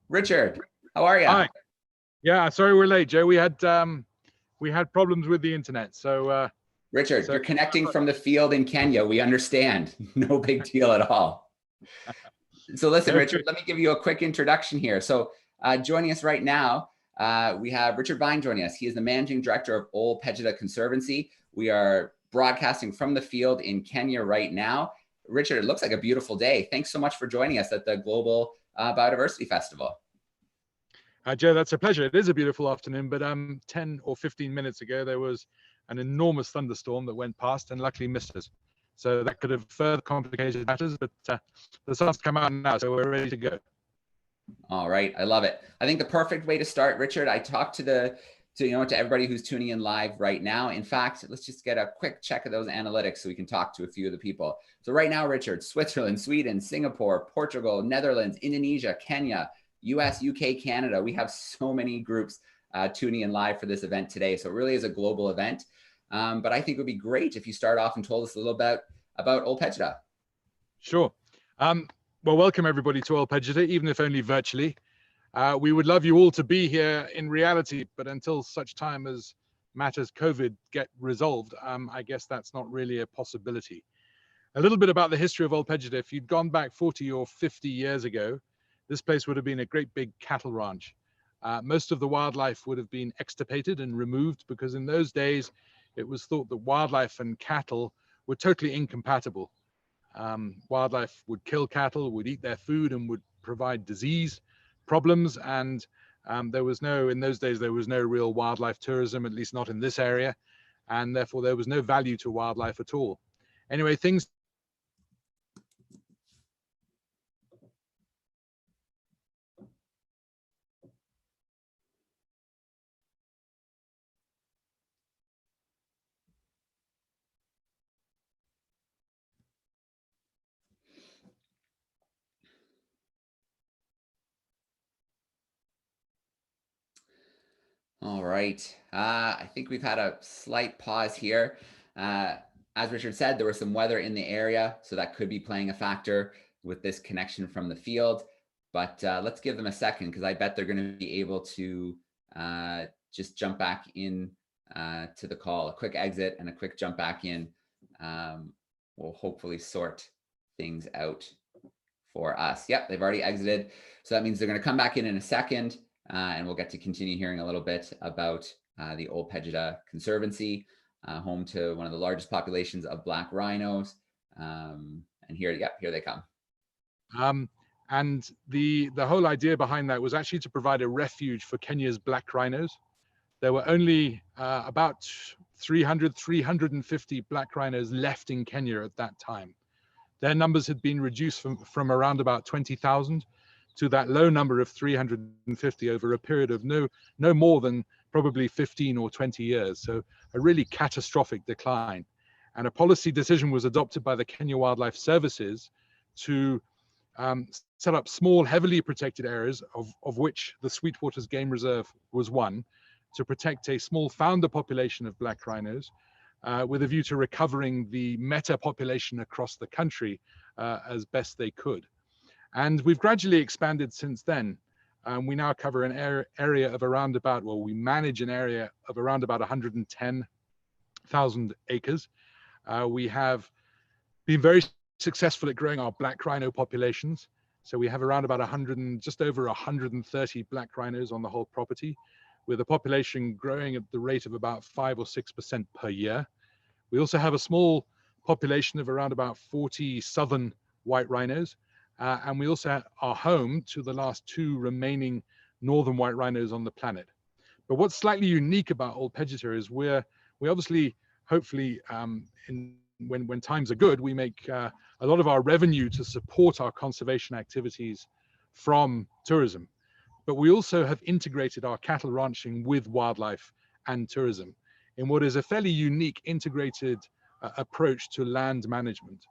Richard, how are you? Hi. Yeah, sorry we're late, Joe. We had problems with the internet. Richard, you're connecting from the field in Kenya. We understand. No big deal at all. So listen, Okay. Richard, let me give you a quick introduction here. So joining us right now, we have Richard Vigne joining us. He is the managing director of Ol Pejeta Conservancy. We are broadcasting from the field in Kenya right now. Richard, it looks like a beautiful day. Thanks so much for joining us at the Global Biodiversity Festival. Joe, that's a pleasure. It is a beautiful afternoon, but 10 or 15 minutes ago, there was an enormous thunderstorm that went past and luckily missed us. So that could have further complicated matters, but the sun's come out now, so we're ready to go. All right, I love it. I think the perfect way to start, Richard, I talked to everybody who's tuning in live right now. In fact, let's just get a quick check of those analytics so we can talk to a few of the people. So right now, Richard, Switzerland, Sweden, Singapore, Portugal, Netherlands, Indonesia, Kenya, US, UK, Canada. We have so many groups tuning in live for this event today. So it really is a global event. But I think it would be great if you start off and told us a little bit about Ol Pejeta. Sure. Well, welcome everybody to Ol Pejeta, even if only virtually. We would love you all to be here in reality, but until such time as matters COVID get resolved, I guess that's not really a possibility. A little bit about the history of Ol Pejeta. If you'd gone back 40 or 50 years ago, this place would have been a great big cattle ranch. Most of the wildlife would have been extirpated and removed because in those days, it was thought that wildlife and cattle were totally incompatible. Wildlife would kill cattle, would eat their food, and would provide disease problems. And in those days, there was no real wildlife tourism, at least not in this area. And therefore, there was no value to wildlife at all. Anyway, things All right. I think we've had a slight pause here. As Richard said, there was some weather in the area, so that could be playing a factor with this connection from the field. But let's give them a second because I bet they're going to be able to just jump back in to the call. A quick exit and a quick jump back in will hopefully sort things out for us. Yep, they've already exited. So that means they're going to come back in a second. And we'll get to continue hearing a little bit about the Ol Pejeta Conservancy, home to one of the largest populations of black rhinos. And here they come. And the whole idea behind that was actually to provide a refuge for Kenya's black rhinos. There were only about 350 black rhinos left in Kenya at that time. Their numbers had been reduced from around about 20,000 to that low number of 350 over a period of no more than probably 15 or 20 years. So a really catastrophic decline. And a policy decision was adopted by the Kenya Wildlife Services to set up small, heavily protected areas, of which the Sweetwaters Game Reserve was one, to protect a small founder population of black rhinos with a view to recovering the meta population across the country as best they could. And we've gradually expanded since then. We now cover an area of around about, well, we manage an area of around about 110,000 acres. We have been very successful at growing our black rhino populations. So we have around about just over 130 black rhinos on the whole property, with a population growing at the rate of about 5 or 6% per year. We also have a small population of around about 40 southern white rhinos. And we also are home to the last 2 remaining northern white rhinos on the planet. But what's slightly unique about Ol Pejeta is we obviously, hopefully, when times are good, we make a lot of our revenue to support our conservation activities from tourism. But we also have integrated our cattle ranching with wildlife and tourism in what is a fairly unique integrated approach to land management,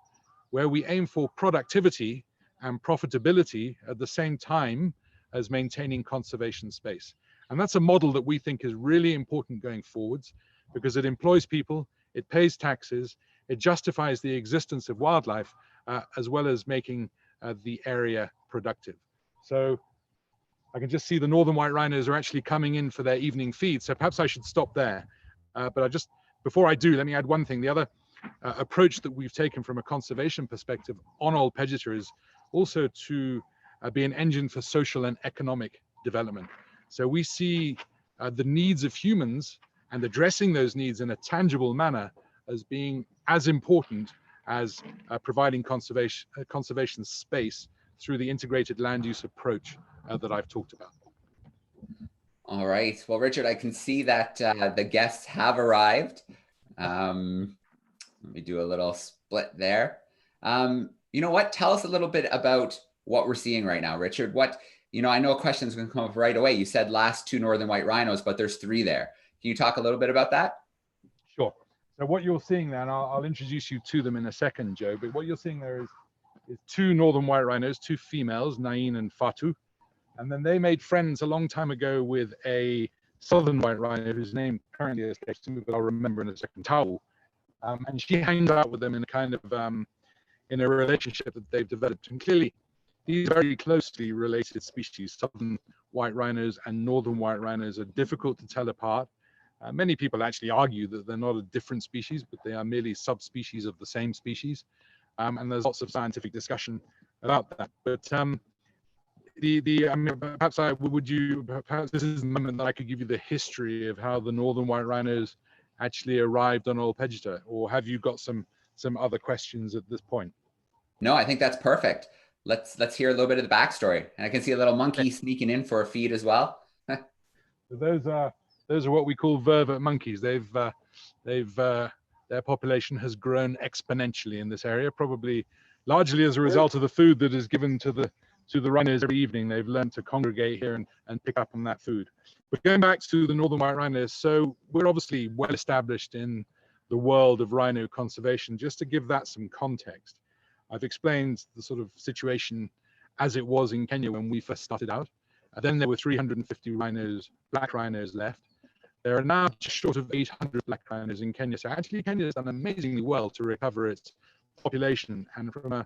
where we aim for productivity and profitability at the same time as maintaining conservation space. And that's a model that we think is really important going forwards because it employs people, it pays taxes, it justifies the existence of wildlife, as well as making the area productive. So I can just see the northern white rhinos are actually coming in for their evening feed. So perhaps I should stop there. But before I do, let me add one thing. The other approach that we've taken from a conservation perspective on Ol Pejeta is also to be an engine for social and economic development. So we see the needs of humans and addressing those needs in a tangible manner as being as important as providing conservation space through the integrated land use approach that I've talked about. All right. Well, Richard, I can see that the guests have arrived. Let me do a little split there. You know what? Tell us a little bit about what we're seeing right now, Richard. I know a question is going to come up right away. You said last 2 northern white rhinos, but there's 3 there. Can you talk a little bit about that? Sure. So what you're seeing there, and I'll introduce you to them in a second, Joe, but what you're seeing there is 2 northern white rhinos, 2 females, Nain and Fatu. And then they made friends a long time ago with a southern white rhino whose name currently escapes me, but I'll remember in a second, Tau. And she hangs out with them in a kind of in a relationship that they've developed. And clearly, these very closely related species, southern white rhinos and northern white rhinos, are difficult to tell apart. Many people actually argue that they're not a different species, but they are merely subspecies of the same species. And there's lots of scientific discussion about that. But perhaps this is the moment that I could give you the history of how the northern white rhinos actually arrived on Ol Pejeta, or have you got some other questions at this point? No, I think that's perfect. Let's hear a little bit of the backstory. And I can see a little monkey sneaking in for a feed as well. Those are what we call vervet monkeys. Their population has grown exponentially in this area, probably largely as a result of the food that is given to the rhinos every evening. They've learned to congregate here and pick up on that food. But going back to the northern white rhinos, so we're obviously well established in the world of rhino conservation. Just to give that some context, I've explained the sort of situation as it was in Kenya when we first started out. Then there were 350 rhinos, black rhinos left. There are now just short of 800 black rhinos in Kenya. So actually Kenya has done amazingly well to recover its population. And from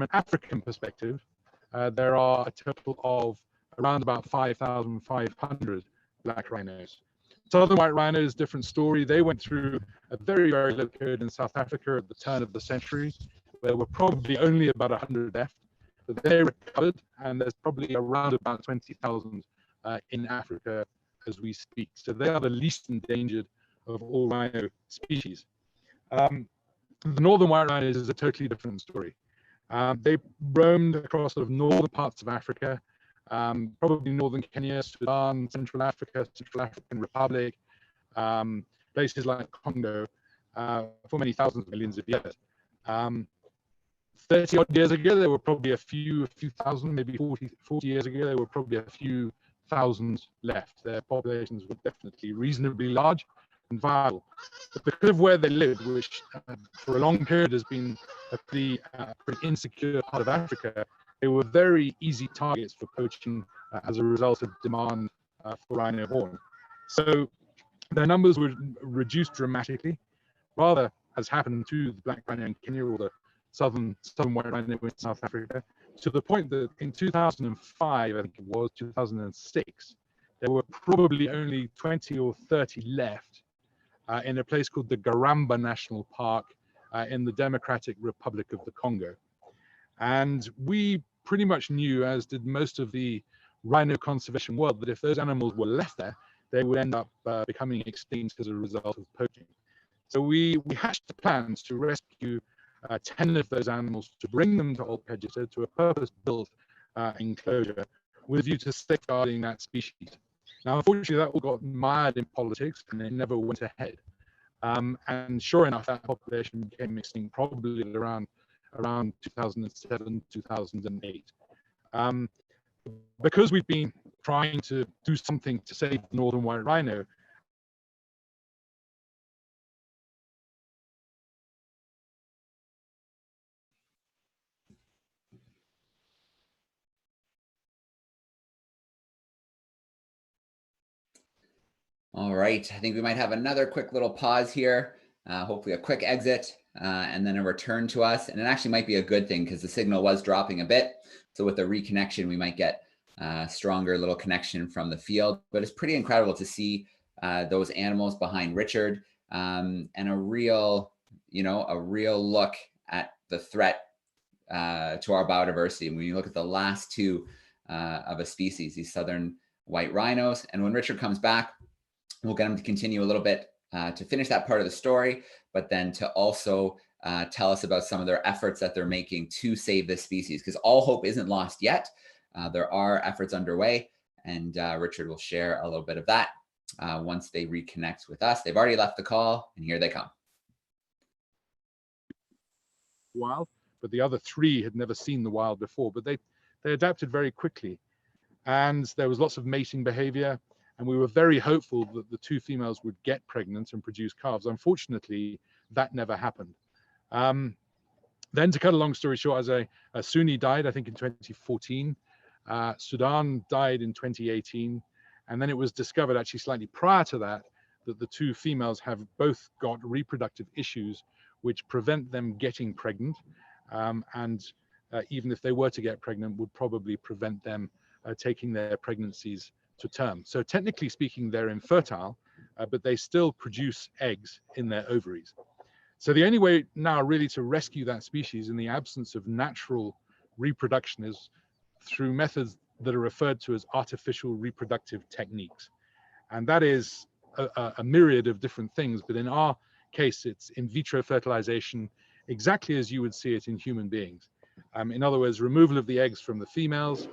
an African perspective, there are a total of around about 5,500 black rhinos. Southern white rhinos, different story. They went through a very, very low period in South Africa at the turn of the century, where there were probably only about 100 left. But they recovered, and there's probably around about 20,000 in Africa as we speak. So they are the least endangered of all rhino species. The northern white rhinos is a totally different story. They roamed across sort of northern parts of Africa, probably northern Kenya, Sudan, Central Africa, Central African Republic, places like Congo, for many thousands of millions of years. 30 odd years ago, there were probably a few thousand, maybe 40 years ago, there were probably a few thousand left. Their populations were definitely reasonably large and viable. But because of where they lived, which for a long period has been a pretty insecure part of Africa, they were very easy targets for poaching as a result of demand for rhino horn. So their numbers were reduced dramatically, rather as happened to the black rhino in Kenya or the southern white rhino in South Africa, to the point that in 2005, I think it was 2006, there were probably only 20 or 30 left in a place called the Garamba National Park in the Democratic Republic of the Congo. And we pretty much knew, as did most of the rhino conservation world, that if those animals were left there, they would end up becoming extinct as a result of poaching. So we hatched plans to rescue 10 of those animals, to bring them to Ol Pejeta, to a purpose-built enclosure with a view to safeguarding that species. Now, unfortunately, that all got mired in politics and it never went ahead. And sure enough, that population became extinct probably at around 2007, 2008. Because we've been trying to do something to save the northern white rhino, All right, I think we might have another quick little pause here, hopefully a quick exit, and then a return to us. And it actually might be a good thing because the signal was dropping a bit. So with the reconnection, we might get stronger little connection from the field. But it's pretty incredible to see those animals behind Richard, and a real look at the threat to our biodiversity. And when you look at the last two of a species, these southern white rhinos, and when Richard comes back, we'll get him to continue a little bit to finish that part of the story, but then to also tell us about some of their efforts that they're making to save this species, because all hope isn't lost yet. There are efforts underway, and Richard will share a little bit of that once they reconnect with us. They've already left the call, and here they come. Wild, but the other three had never seen the wild before, but they adapted very quickly, and there was lots of mating behavior, and we were very hopeful that the two females would get pregnant and produce calves. Unfortunately, that never happened. Then, to cut a long story short, as Sunni died, I think in 2014, Sudan died in 2018, and then it was discovered actually slightly prior to that the two females have both got reproductive issues which prevent them getting pregnant, and even if they were to get pregnant, would probably prevent them taking their pregnancies to term. So technically speaking, they're infertile, but they still produce eggs in their ovaries. So the only way now really to rescue that species in the absence of natural reproduction is through methods that are referred to as artificial reproductive techniques. And that is a myriad of different things, but in our case, it's in vitro fertilization, exactly as you would see it in human beings. In other words, removal of the eggs from the females,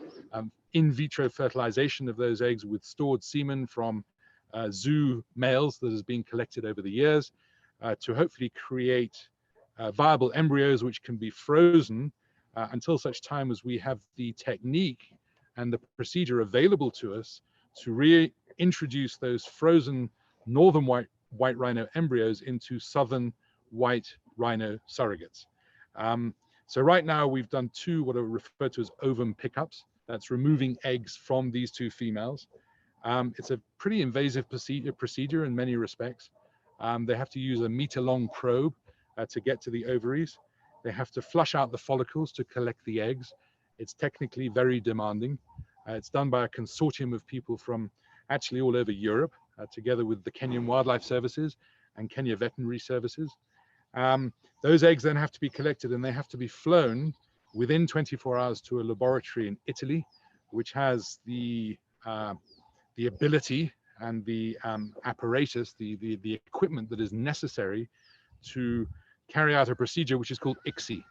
in vitro fertilization of those eggs with stored semen from zoo males that has been collected over the years, to hopefully create viable embryos which can be frozen until such time as we have the technique and the procedure available to us to reintroduce those frozen northern white rhino embryos into southern white rhino surrogates. So right now we've done two what are referred to as ovum pickups. That's removing eggs from these two females. It's a pretty invasive procedure in many respects. They have to use a meter-long probe to get to the ovaries. They have to flush out the follicles to collect the eggs. It's technically very demanding. It's done by a consortium of people from actually all over Europe, together with the Kenyan Wildlife Services and Kenya Veterinary Services. Those eggs then have to be collected, and they have to be flown within 24 hours to a laboratory in Italy, which has the ability and the apparatus, the equipment that is necessary to carry out a procedure which is called ICSI,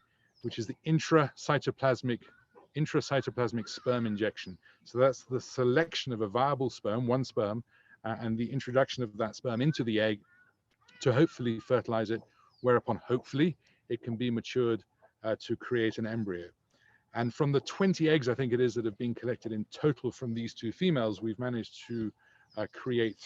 which is the intracytoplasmic sperm injection. So that's the selection of a viable sperm, one sperm, and the introduction of that sperm into the egg to hopefully fertilize it, whereupon hopefully it can be matured to create an embryo. And from the 20 eggs, I think it is, that have been collected in total from these two females, we've managed to create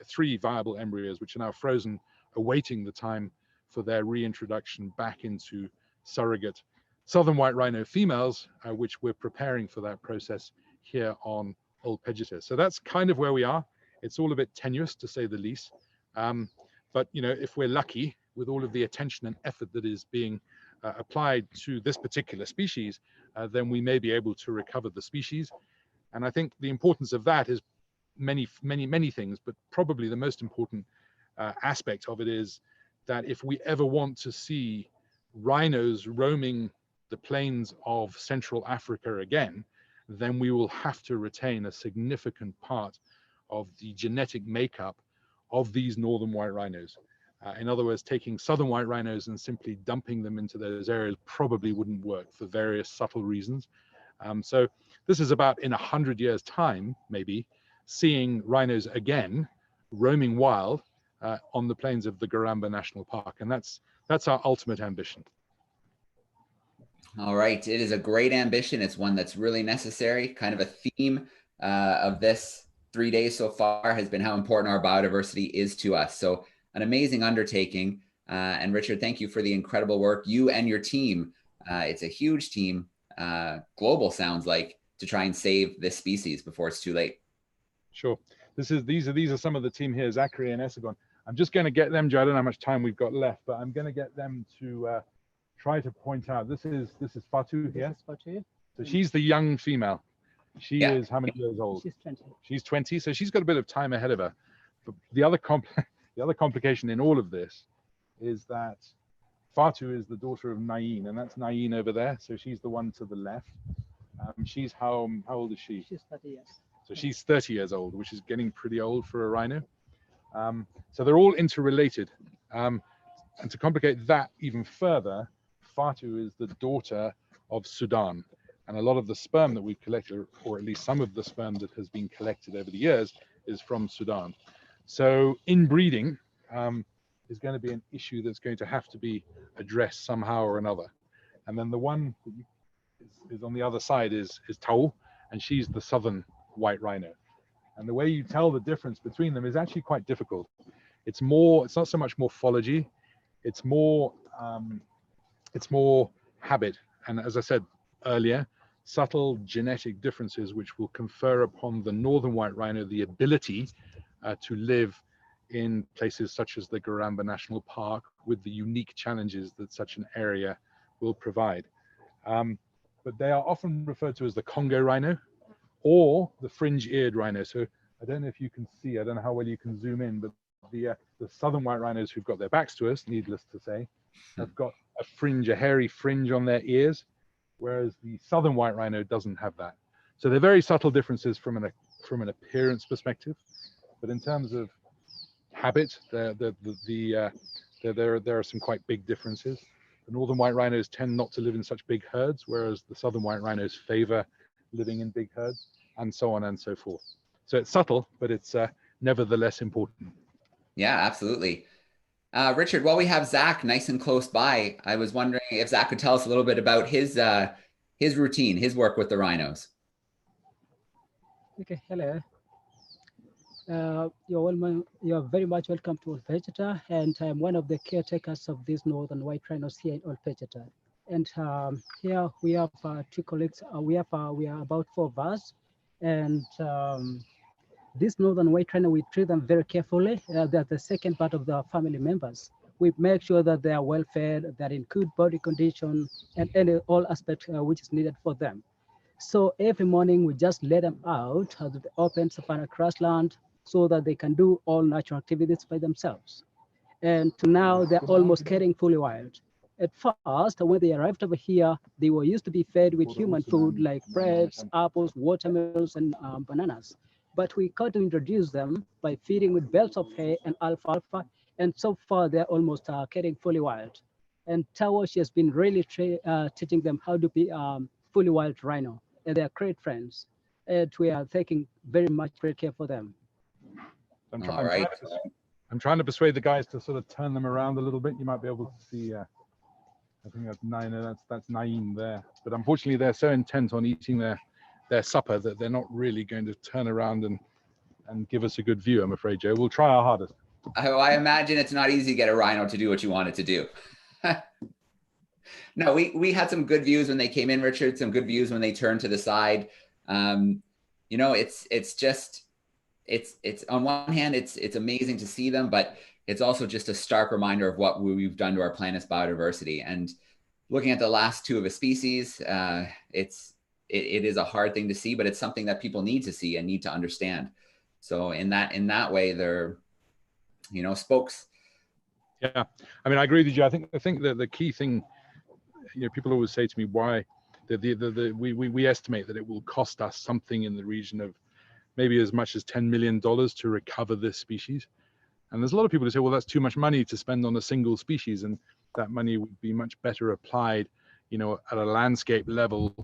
three viable embryos, which are now frozen, awaiting the time for their reintroduction back into surrogate southern white rhino females, which we're preparing for that process here on Ol Pejeta. So that's kind of where we are. It's all a bit tenuous, to say the least. But if we're lucky, with all of the attention and effort that is being applied to this particular species, then we may be able to recover the species. And I think the importance of that is many things, but probably the most important aspect of it is that if we ever want to see rhinos roaming the plains of Central Africa again, then we will have to retain a significant part of the genetic makeup of these northern white rhinos. In other words, taking southern white rhinos and simply dumping them into those areas probably wouldn't work for various subtle reasons. So this is about in 100 years' time, maybe, seeing rhinos again roaming wild on the plains of the Garamba National Park. And that's our ultimate ambition. All right. It is a great ambition. It's one that's really necessary. Kind of a theme of this 3 days so far has been how important our biodiversity is to us. So an amazing undertaking. And Richard, thank you for the incredible work you and your team. It's a huge team, global sounds like, to try and save this species before it's too late. Sure. These are some of the team here, Zachary and Essagon. I'm just going to get them, Joe. I don't know how much time we've got left, but I'm going to get them to try to point out. This is Fatu here. Fatu. So she's the young female. She Yeah. is how many years old? She's 20. She's 20, so she's got a bit of time ahead of her. But the other complication in all of this is that Fatu is the daughter of Nain, and that's Nain over there. So she's the one to the left. She's how old is she? She's 30 years. So she's 30 years old, which is getting pretty old for a rhino. So they're all interrelated. And to complicate that even further, Fatu is the daughter of Sudan. And a lot of the sperm that we've collected, or at least some of the sperm that has been collected over the years, is from Sudan. So inbreeding is going to be an issue that's going to have to be addressed somehow or another. And then the one that is on the other side is Tau, and she's the southern white rhino. And the way you tell the difference between them is actually quite difficult. It's not so much morphology, it's more habit. And as I said earlier, subtle genetic differences which will confer upon the northern white rhino the ability to live in places such as the Garamba National Park with the unique challenges that such an area will provide. But they are often referred to as the Congo rhino or the fringe-eared rhino. So I don't know if you can see, I don't know how well you can zoom in, but the southern white rhinos who've got their backs to us, needless to say, have got a hairy fringe on their ears, whereas the southern white rhino doesn't have that. So they're very subtle differences from an appearance perspective, but in terms of habit, there are some quite big differences. The northern white rhinos tend not to live in such big herds, whereas the southern white rhinos favor living in big herds, and so on and so forth. So it's subtle, but it's nevertheless important. Yeah, absolutely. Richard, while we have Zach nice and close by, I was wondering if Zach could tell us a little bit about his routine, his work with the rhinos. Okay, hello. You're very much welcome to Ol Pejeta, and I'm one of the caretakers of these northern white rhinos here in Ol Pejeta. And here we have two colleagues. We are about 4 of us, and this northern white rhino, we treat them very carefully. They're the second part of the family members. We make sure that they are well fed, they're in good body condition, and all aspects which is needed for them. So every morning we just let them out to the open savanna grassland so that they can do all natural activities by themselves. And to now they're almost getting fully wild. At first, when they arrived over here, they were used to be fed with human food like breads, apples, watermelons, and bananas. But we got to introduce them by feeding with bales of hay and alfalfa. And so far, they're almost getting fully wild. And Tawa, she has been really teaching them how to be fully wild rhino. And they're great friends. And we are taking very much great care for them. I'm trying to persuade the guys to sort of turn them around a little bit. You might be able to see, I think that's Nain there. But unfortunately, they're so intent on eating their supper that they're not really going to turn around and give us a good view, I'm afraid, Joe. We'll try our hardest. I imagine it's not easy to get a rhino to do what you want it to do. No, we had some good views when they came in, Richard, some good views when they turned to the side. You know, it's on one hand, it's amazing to see them, but it's also just a stark reminder of what we've done to our planet's biodiversity. And looking at the last 2 of a species, it is a hard thing to see, but it's something that people need to see and need to understand. So in that way, they're, you know, spokes. Yeah, I mean, I agree with you. I think that the key thing, you know, people always say to me, why we estimate that it will cost us something in the region of maybe as much as $10 million to recover this species. And there's a lot of people who say, well, that's too much money to spend on a single species, and that money would be much better applied, you know, at a landscape level,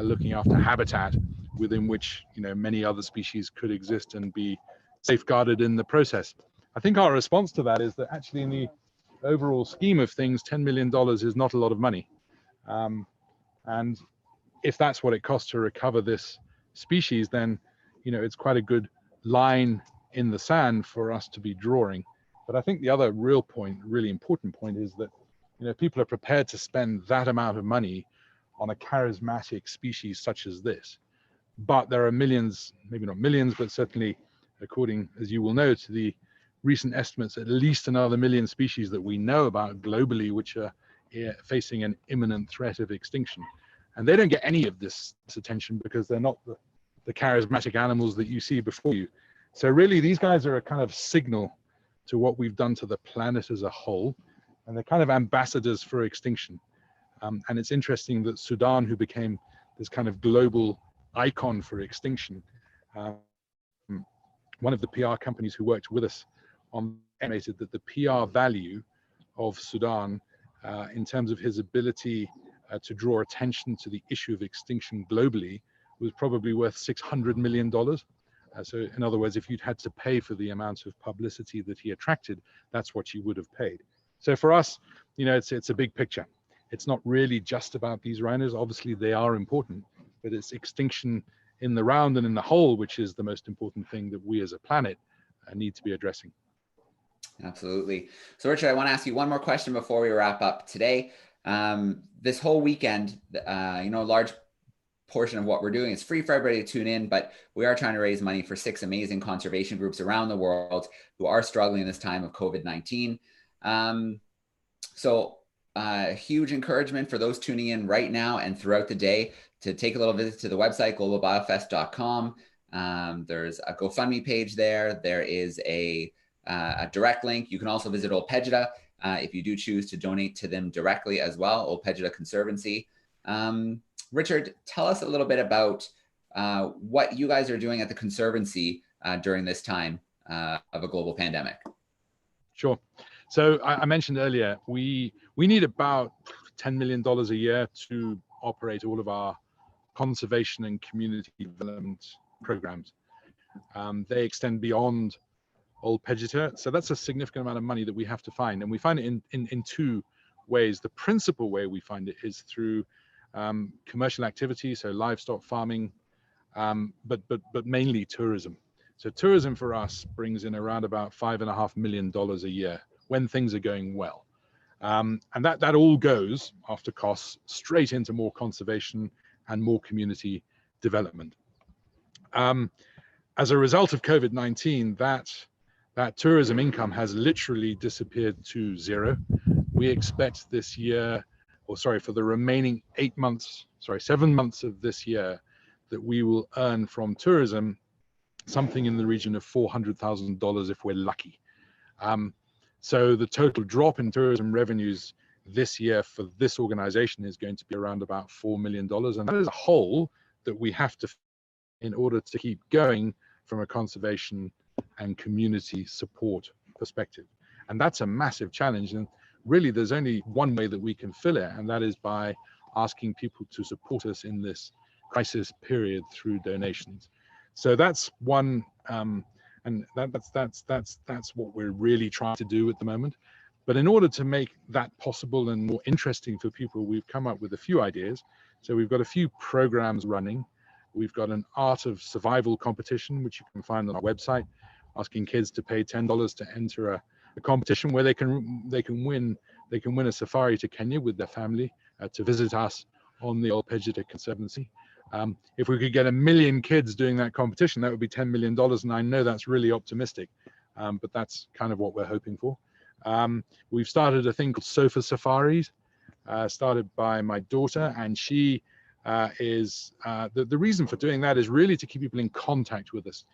looking after habitat within which, you know, many other species could exist and be safeguarded in the process. I think our response to that is that actually in the overall scheme of things, $10 million is not a lot of money. And if that's what it costs to recover this species, then, you know, it's quite a good line in the sand for us to be drawing. But I think the other really important point is that, you know, people are prepared to spend that amount of money on a charismatic species such as this. But there are millions, maybe not millions, but certainly, according, as you will know, to the recent estimates, at least another 1 million species that we know about globally, which are facing an imminent threat of extinction. And they don't get any of this attention because they're not the charismatic animals that you see before you. So really, these guys are a kind of signal to what we've done to the planet as a whole, and they're kind of ambassadors for extinction. And it's interesting that Sudan, who became this kind of global icon for extinction, one of the PR companies who worked with us estimated that the PR value of Sudan in terms of his ability to draw attention to the issue of extinction globally was probably worth $600 million. So in other words, if you'd had to pay for the amount of publicity that he attracted, that's what you would have paid. So for us, you know, it's a big picture. It's not really just about these rhinos. Obviously they are important, but it's extinction in the round and in the whole, which is the most important thing that we as a planet need to be addressing. Absolutely. So Richard, I want to ask you one more question before we wrap up today. This whole weekend, you know, a large portion of what we're doing is free for everybody to tune in, but we are trying to raise money for 6 amazing conservation groups around the world who are struggling in this time of COVID-19. So huge encouragement for those tuning in right now and throughout the day to take a little visit to the website, globalbiofest.com. There's a GoFundMe page there. There is a direct link. You can also visit Ol Pejeta if you do choose to donate to them directly as well, Ol Pejeta Conservancy. Richard, tell us a little bit about what you guys are doing at the Conservancy during this time of a global pandemic. Sure. So I mentioned earlier, we need about $10 million a year to operate all of our conservation and community development programs. They extend beyond Ol Pejeta. So that's a significant amount of money that we have to find. And we find it in two ways. The principal way we find it is through commercial activity, so livestock farming, but mainly tourism. So tourism for us brings in around about $5.5 million a year when things are going well. And that all goes after costs straight into more conservation and more community development. As a result of COVID-19, that tourism income has literally disappeared to zero. We expect this year, for the remaining 7 months of this year, that we will earn from tourism something in the region of $400,000 if we're lucky. So the total drop in tourism revenues this year for this organization is going to be around about $4 million. And that is a hole that we have to in order to keep going from a conservation and community support perspective. And that's a massive challenge. And really, there's only one way that we can fill it, and that is by asking people to support us in this crisis period through donations. So that's one, and that's what we're really trying to do at the moment. But in order to make that possible and more interesting for people, we've come up with a few ideas. So we've got a few programs running. We've got an art of survival competition, which you can find on our website, asking kids to pay $10 to enter a competition where they can win a safari to Kenya with their family to visit us on the Ol Pejeta Conservancy. If we could get 1 million kids doing that competition, that would be $10 million, and I know that's really optimistic, but that's kind of what we're hoping for. We've started a thing called Sofa Safaris, started by my daughter, and she is the reason for doing that is really to keep people in contact with us,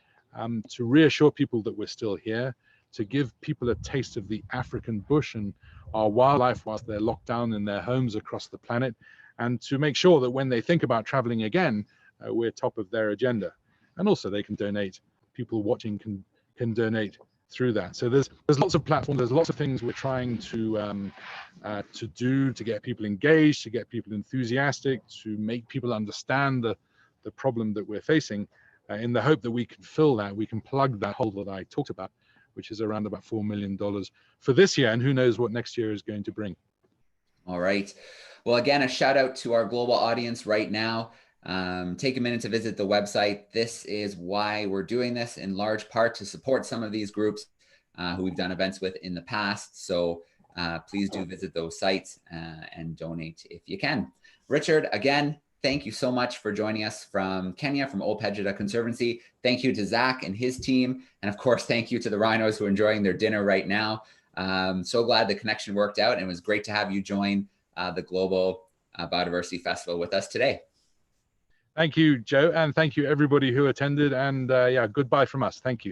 to reassure people that we're still here, to give people a taste of the African bush and our wildlife whilst they're locked down in their homes across the planet, and to make sure that when they think about traveling again, we're top of their agenda. And also they can donate, people watching can donate through that. So there's lots of platforms, there's lots of things we're trying to do to get people engaged, to get people enthusiastic, to make people understand the problem that we're facing, in the hope that we can fill that, we can plug that hole that I talked about, which is around about $4 million for this year, and who knows what next year is going to bring. All right. Well, again, a shout out to our global audience right now. Take a minute to visit the website. This is why we're doing this, in large part to support some of these groups who we've done events with in the past. So please do visit those sites and donate if you can. Richard, again, thank you so much for joining us from Kenya, from Ol Pejeta Conservancy. Thank you to Zach and his team. And of course, thank you to the rhinos who are enjoying their dinner right now. So glad the connection worked out, and it was great to have you join the Global Biodiversity Festival with us today. Thank you, Joe, and thank you everybody who attended. And yeah, goodbye from us. Thank you.